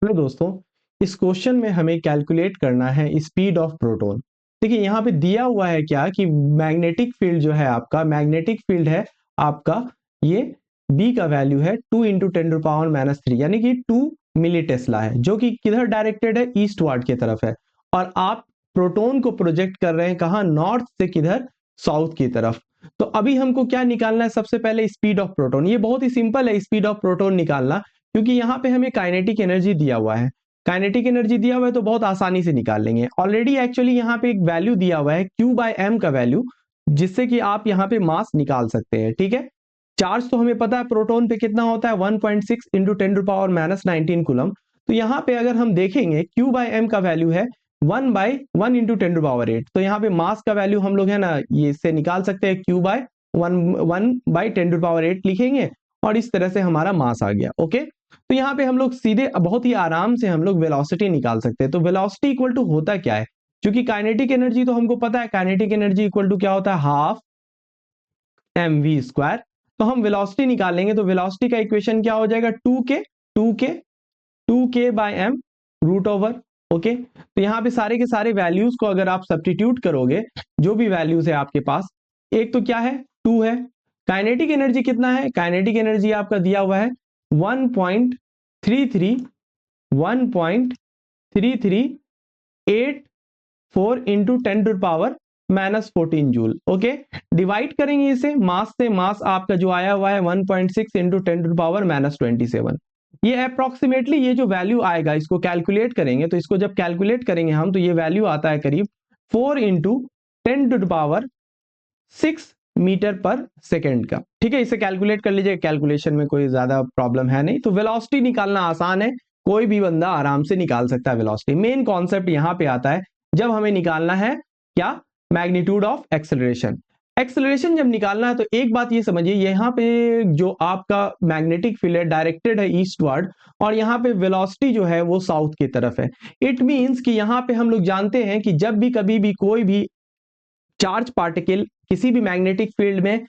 Hello दोस्तों, इस question में हमें कैलकुलेट करना है स्पीड ऑफ प्रोटॉन। देखिए यहाँ पे दिया हुआ है क्या कि मैग्नेटिक फील्ड जो है आपका मैग्नेटिक फील्ड है आपका ये B का वैल्यू है 2 इंटू 10⁻³ यानी कि 2 मिली टेस्ला है, जो कि किधर डायरेक्टेड है, ईस्टवर्ड की तरफ है। और आप प्रोटॉन को प्रोजेक्ट कर रहे हैं कहाँ, नॉर्थ से किधर, साउथ की तरफ। तो अभी हमको क्या निकालना है, सबसे पहले स्पीड ऑफ प्रोटॉन। ये बहुत ही सिंपल है स्पीड ऑफ प्रोटॉन निकालना, क्योंकि यहाँ पे हमें काइनेटिक एनर्जी दिया हुआ है। काइनेटिक एनर्जी दिया हुआ है तो बहुत आसानी से निकाल लेंगे। ऑलरेडी एक्चुअली यहाँ पे एक वैल्यू दिया हुआ है Q/m का वैल्यू, जिससे कि आप यहाँ पे मास निकाल सकते हैं। ठीक है, चार्ज तो हमें पता है प्रोटॉन पे कितना होता है, 1.6 इंटू 10⁻⁻19 कूलम। तो यहाँ पे अगर हम देखेंगे Q/m का वैल्यू है 1/1 इंटू 10⁻8। तो यहाँ पे मास का वैल्यू हम लोग है ना ये इससे निकाल सकते हैं, Q/1/10⁸ लिखेंगे और इस तरह से हमारा मास आ गया। ओके, तो यहाँ पे हम लोग सीधे बहुत ही आराम से हम लोग वेलोसिटी निकाल सकते हैं। तो वेलोसिटी इक्वल टू होता क्या है, क्योंकि काइनेटिक एनर्जी तो हमको पता है, काइनेटिक एनर्जी इक्वल टू क्या होता है, हाफ mv²। तो हम वेलोसिटी निकालेंगे तो वेलोसिटी का इक्वेशन क्या हो जाएगा, 2k रूट ओवर। ओके, तो यहाँ पे सारे के सारे वैल्यूज को अगर आप सब्स्टिट्यूट करोगे, जो भी वैल्यूज है आपके पास, एक तो क्या है 2 है। काइनेटिक एनर्जी कितना है, काइनेटिक एनर्जी आपका दिया हुआ है 1.3384 इंटू 10⁻⁻14 जूल। ओके, डिवाइड करेंगे इसे मास से, मास आपका जो आया हुआ है 1.6 इंटू 10⁻⁻27। ये अप्रोक्सीमेटली ये जो वैल्यू आएगा इसको कैलकुलेट करेंगे, तो इसको जब कैलकुलेट करेंगे हम तो ये वैल्यू आता है करीब 4 इंटू 10⁻6 मीटर पर सेकेंड का। ठीक है, इसे कैलकुलेट कर लीजिए, कैलकुलेशन में कोई ज्यादा प्रॉब्लम है नहीं। तो वेलोसिटी निकालना आसान है, कोई भी बंदा आराम से निकाल सकता है वेलोसिटी। मेन कॉन्सेप्ट यहां पे आता है जब हमें निकालना है क्या, मैग्नीट्यूड ऑफ एक्सेलरेशन। एक्सेलरेशन जब निकालना है तो एक बात ये समझिए, यहाँ पे जो आपका मैग्नेटिक फील्ड है डायरेक्टेड है ईस्टवर्ड, और यहाँ पे वेलोसिटी जो है वो साउथ की तरफ है। इट मींस कि यहाँ पे हम लोग जानते हैं कि जब भी कभी भी कोई भी चार्ज पार्टिकल किसी भी मैग्नेटिक फील्ड में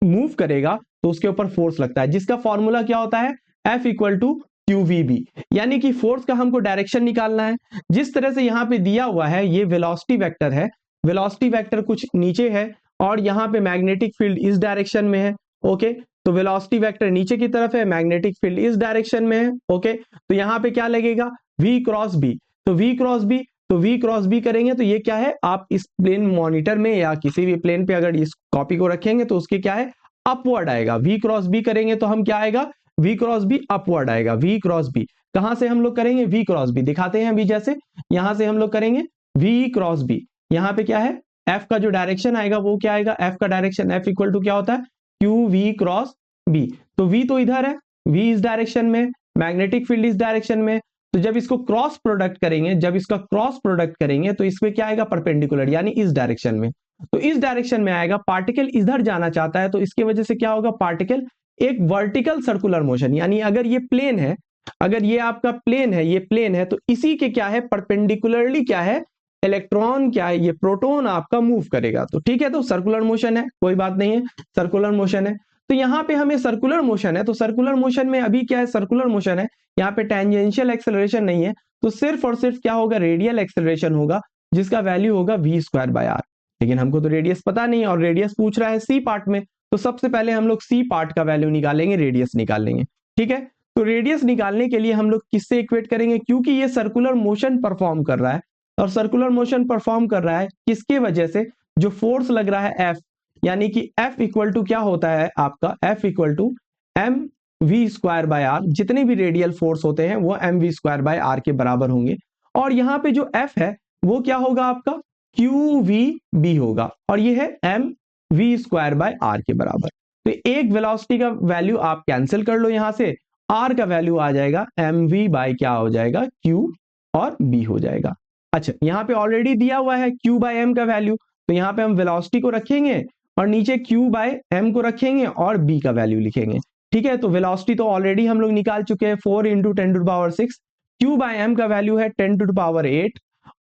मूव करेगा तो उसके ऊपर फोर्स लगता है, जिसका फॉर्मूला क्या होता है, F इक्वल टू QVB। यानी कि फोर्स का हमको डायरेक्शन निकालना है। जिस तरह से यहाँ पे दिया हुआ है ये वेलोसिटी वेक्टर है, वेलोसिटी वेक्टर कुछ नीचे है और यहाँ पे मैग्नेटिक फील्ड इस डायरेक्शन में है। ओके, तो वेलोसिटी वेक्टर नीचे की तरफ है, मैग्नेटिक फील्ड इस डायरेक्शन में है। ओके, तो यहाँ पे क्या लगेगा, V क्रॉस B। तो V क्रॉस B, तो V क्रॉस B करेंगे तो ये क्या है, आप इस प्लेन मॉनिटर में या किसी भी प्लेन पे अगर इस कॉपी को रखेंगे तो उसके क्या है, अपवर्ड आएगा। V क्रॉस B करेंगे तो हम क्या आएगा, V क्रॉस B अपवर्ड आएगा। V क्रॉस B कहां से हम लोग करेंगे, V क्रॉस B दिखाते हैं अभी, जैसे यहां से हम लोग करेंगे V क्रॉस B। यहाँ पे क्या है, F का जो डायरेक्शन आएगा वो क्या आएगा, F का डायरेक्शन F इक्वल टू क्या होता है, QV क्रॉस B। तो V तो इधर है, V इस डायरेक्शन में, मैग्नेटिक फील्ड इस डायरेक्शन में। तो जब इसको क्रॉस प्रोडक्ट करेंगे, जब इसका क्रॉस प्रोडक्ट करेंगे तो इसमें क्या आएगा, परपेंडिकुलर, यानी इस डायरेक्शन में। तो इस डायरेक्शन में आएगा, पार्टिकल इधर जाना चाहता है तो इसकी वजह से क्या होगा, पार्टिकल एक वर्टिकल सर्कुलर मोशन, यानी अगर ये प्लेन है, अगर ये आपका प्लेन है, ये प्लेन है, तो इसी के क्या है, परपेंडिकुलरली क्या है, इलेक्ट्रॉन क्या है, ये प्रोटॉन आपका मूव करेगा। तो ठीक है, तो सर्कुलर मोशन है, कोई बात नहीं है, सर्कुलर मोशन है। तो यहाँ पे हमें सर्कुलर मोशन है, तो सर्कुलर मोशन में अभी क्या है, सर्कुलर मोशन है, यहाँ पे टेंजेंशियल एक्सेलरेशन नहीं है, तो सिर्फ और सिर्फ क्या होगा, रेडियल एक्सेलरेशन होगा, जिसका वैल्यू होगा V²/r। लेकिन हमको तो रेडियस पता नहीं है और रेडियस पूछ रहा है सी पार्ट में, तो सबसे पहले हम लोग सी पार्ट का वैल्यू निकालेंगे, रेडियस निकालेंगे। ठीक है, तो रेडियस निकालने के लिए हम लोग किससे इक्वेट करेंगे, क्योंकि ये सर्कुलर मोशन परफॉर्म कर रहा है, और सर्कुलर मोशन परफॉर्म कर रहा है किसके वजह से, जो फोर्स लग रहा है F, यानी कि F इक्वल टू क्या होता है आपका, F इक्वल टू mv²/r। जितने भी रेडियल फोर्स होते हैं वो mv²/r के बराबर होंगे। और यहाँ पे जो F है वो क्या होगा आपका, QVB होगा, और ये है mv²/r के बराबर। तो एक वेलोसिटी का वैल्यू आप कैंसिल कर लो, यहां से r का वैल्यू आ जाएगा mv बाय क्या हो जाएगा, q, और b हो जाएगा। अच्छा, यहाँ पे ऑलरेडी दिया हुआ है Q/m का वैल्यू, तो यहाँ पे हम वेलोसिटी को रखेंगे और नीचे Q/m को रखेंगे और b का वैल्यू लिखेंगे। ठीक है, तो वेलोसिटी तो ऑलरेडी हम लोग निकाल चुके हैं, 4 इंटू 10⁻6। Q/m का वैल्यू है 10⁸,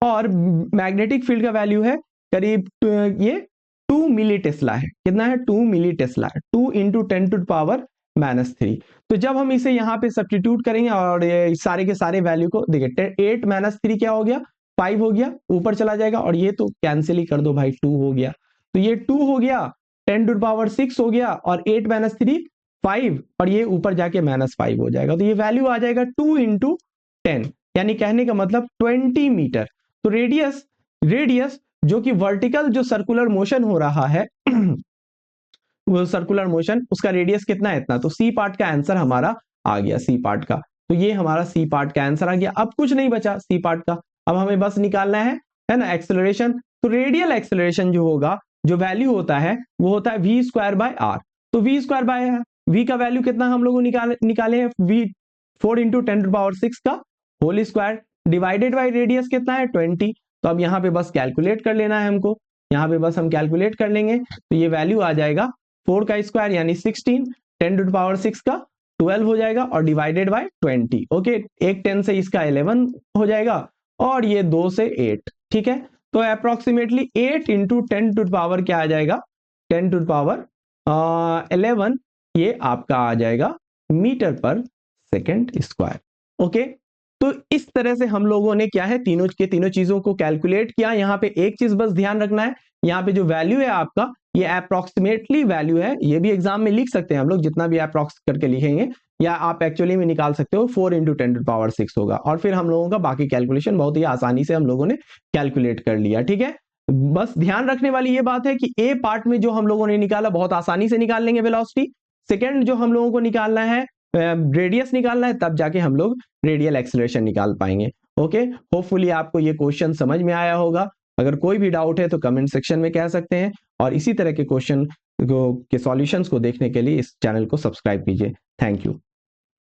और मैग्नेटिक फील्ड का वैल्यू है करीब ये 2 मिली टेस्ला है। कितना है, 2 मिली टेस्ला है। 2 इंटू 10⁻⁻⁹ -3। तो जब हम इसे यहाँ पे सब्स्टिट्यूट करेंगे और ये सारे के सारे वैल्यू को देखिए 8 - 3 क्या हो गया 5 हो गया, ऊपर चला जाएगा और ये तो कैंसिल ही कर दो भाई 2 हो गया, तो ये 2 हो गया, 10⁻6 हो गया और 8 - 3 5 और ये ऊपर जाके -5 हो जाएगा, तो ये वैल्यू आ जाएगा 2 × 10 यानी कहने का मतलब 20 मीटर। तो रेडियस जो कि वर्टिकल जो सर्कुलर मोशन हो रहा है वो सर्कुलर मोशन उसका रेडियस कितना है इतना, तो सी पार्ट का आंसर हमारा आ गया सी पार्ट का, तो ये हमारा सी पार्ट का आंसर आ गया। अब कुछ नहीं बचा सी पार्ट का, अब हमें बस निकालना है ना एक्सेलरेशन। तो रेडियल एक्सेलरेशन जो होगा जो वैल्यू होता है वो होता है v²/r। तो v का वैल्यू कितना हम लोगों निकाले हैं v 4 × 10⁻6 का whole square divided by radius कितना है 20। तो अब यहाँ पे बस कैलकुलेट कर लेना है हमको, यहाँ पे बस हम कैलकुलेट कर लेंगे, तो ये वैल्यू आ जाएगा 4 का स्क्वायर यानी 16, 10⁻6 का 12 हो जाएगा और डिवाइडेड बाय 20। ओके, एक 10 से इसका 11 हो जाएगा और ये 2 से 8, ठीक है। तो अप्रोक्सीमेटली 8 × 10⁻, क्या आ जाएगा 10⁻11 ये आपका आ जाएगा मीटर पर सेकेंड स्क्वायर। ओके, तो इस तरह से हम लोगों ने क्या है तीनों के तीनों चीजों को कैलकुलेट किया। यहाँ पे एक चीज बस ध्यान रखना है, यहाँ पे जो वैल्यू है आपका ये अप्रोक्सीमेटली वैल्यू है, ये भी एग्जाम में लिख सकते हैं हम लोग, जितना भी अप्रोक्स करके लिखेंगे या आप एक्चुअली में निकाल सकते हो 4 × 10⁻6 होगा और फिर हम लोगों का बाकी कैलकुलेशन बहुत ही आसानी से हम लोगों ने कैलकुलेट कर लिया, ठीक है। बस ध्यान रखने वाली ये बात है कि ए पार्ट में जो हम लोगों ने निकाला बहुत आसानी से निकाल लेंगे वेलोसिटी, सेकेंड जो हम लोगों को निकालना है रेडियस निकालना है, तब जाके हम लोग रेडियल एक्सेलरेशन निकाल पाएंगे। ओके, होपफुली आपको ये क्वेश्चन समझ में आया होगा। अगर कोई भी डाउट है तो कमेंट सेक्शन में कह सकते हैं और इसी तरह के क्वेश्चन के सॉल्यूशंस को देखने के लिए इस चैनल को सब्सक्राइब कीजिए। Thank you.